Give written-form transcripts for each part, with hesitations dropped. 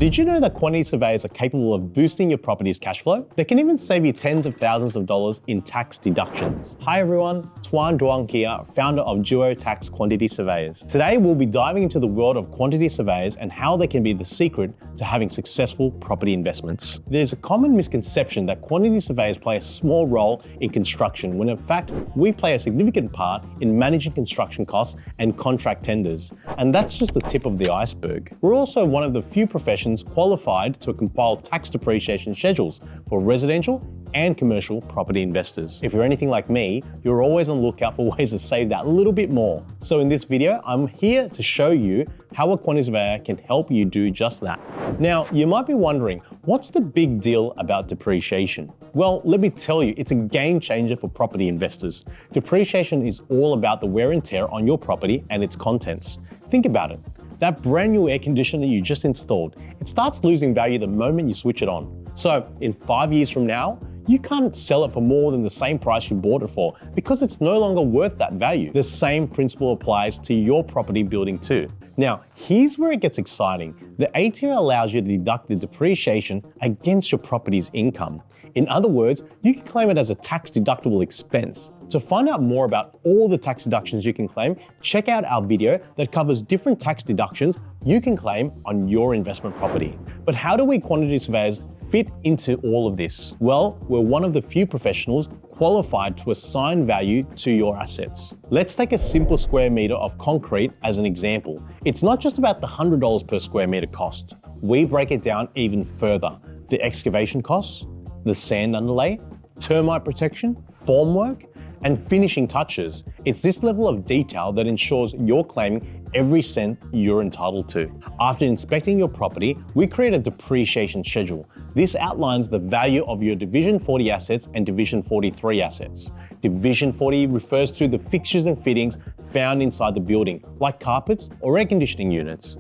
Did you know that quantity surveyors are capable of boosting your property's cash flow? They can even save you tens of thousands of dollars in tax deductions. Hi everyone, Tuan Duong here, founder of Duo Tax Quantity Surveyors. Today we'll be diving into the world of quantity surveyors and how they can be the secret to having successful property investments. There's a common misconception that quantity surveyors play a small role in construction, when in fact we play a significant part in managing construction costs and contract tenders. And that's just the tip of the iceberg. We're also one of the few professions qualified to compile tax depreciation schedules for residential and commercial property investors. If you're anything like me, you're always on the lookout for ways to save that little bit more. So in this video, I'm here to show you how a quantity surveyor can help you do just that. Now, you might be wondering, what's the big deal about depreciation? Well, let me tell you, it's a game changer for property investors. Depreciation is all about the wear and tear on your property and its contents. Think about it. That brand new air conditioner you just installed, it starts losing value the moment you switch it on. So in 5 years from now, you can't sell it for more than the same price you bought it for because it's no longer worth that value. The same principle applies to your property building too. Now, here's where it gets exciting. The ATO allows you to deduct the depreciation against your property's income. In other words, you can claim it as a tax-deductible expense. To find out more about all the tax deductions you can claim, check out our video that covers different tax deductions you can claim on your investment property. But how do we quantity surveyors fit into all of this? Well, we're one of the few professionals qualified to assign value to your assets. Let's take a simple square meter of concrete as an example. It's not just about the $100 per square meter cost. We break it down even further. The excavation costs, the sand underlay, termite protection, formwork, and finishing touches. It's this level of detail that ensures you're claiming every cent you're entitled to. After inspecting your property, we create a depreciation schedule. This outlines the value of your Division 40 assets and Division 43 assets. Division 40 refers to the fixtures and fittings found inside the building, like carpets or air conditioning units.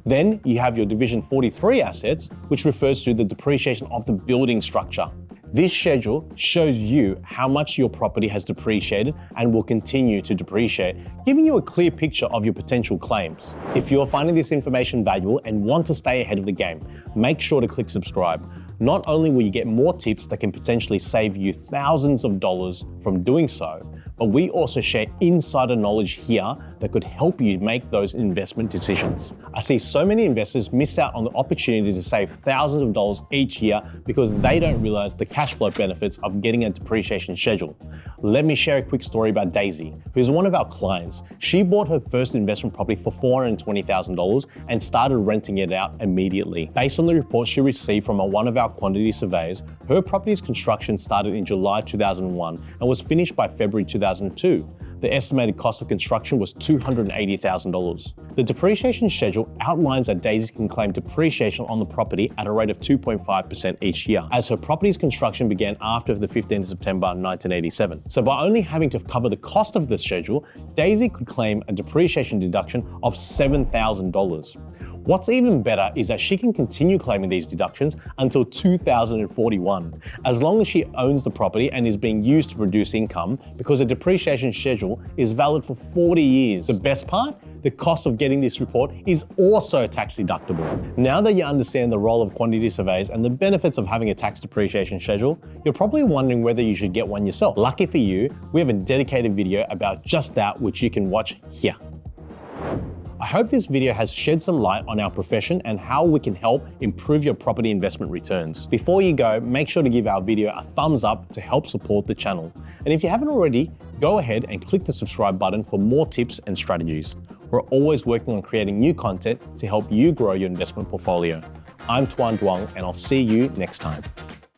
Then you have your Division 43 assets, which refers to the depreciation of the building structure. This schedule shows you how much your property has depreciated and will continue to depreciate, giving you a clear picture of your potential claims. If you're finding this information valuable and want to stay ahead of the game, make sure to click subscribe. Not only will you get more tips that can potentially save you thousands of dollars from doing so, but we also share insider knowledge here that could help you make those investment decisions. I see so many investors miss out on the opportunity to save thousands of dollars each year because they don't realize the cash flow benefits of getting a depreciation schedule. Let me share a quick story about Daisy, who's one of our clients. She bought her first investment property for $420,000 and started renting it out immediately. Based on the report she received from one of our quantity surveyors, her property's construction started in July 2001 and was finished by February 2002. The estimated cost of construction was $280,000. The depreciation schedule outlines that Daisy can claim depreciation on the property at a rate of 2.5% each year, as her property's construction began after the 15th of September 1987. So by only having to cover the cost of the schedule, Daisy could claim a depreciation deduction of $7,000. What's even better is that she can continue claiming these deductions until 2041, as long as she owns the property and is being used to produce income, because a depreciation schedule is valid for 40 years. The best part? The cost of getting this report is also tax deductible. Now that you understand the role of quantity surveyors and the benefits of having a tax depreciation schedule, you're probably wondering whether you should get one yourself. Lucky for you, we have a dedicated video about just that, which you can watch here. I hope this video has shed some light on our profession and how we can help improve your property investment returns. Before you go, make sure to give our video a thumbs up to help support the channel. And if you haven't already, go ahead and click the subscribe button for more tips and strategies. We're always working on creating new content to help you grow your investment portfolio. I'm Tuan Duong, and I'll see you next time.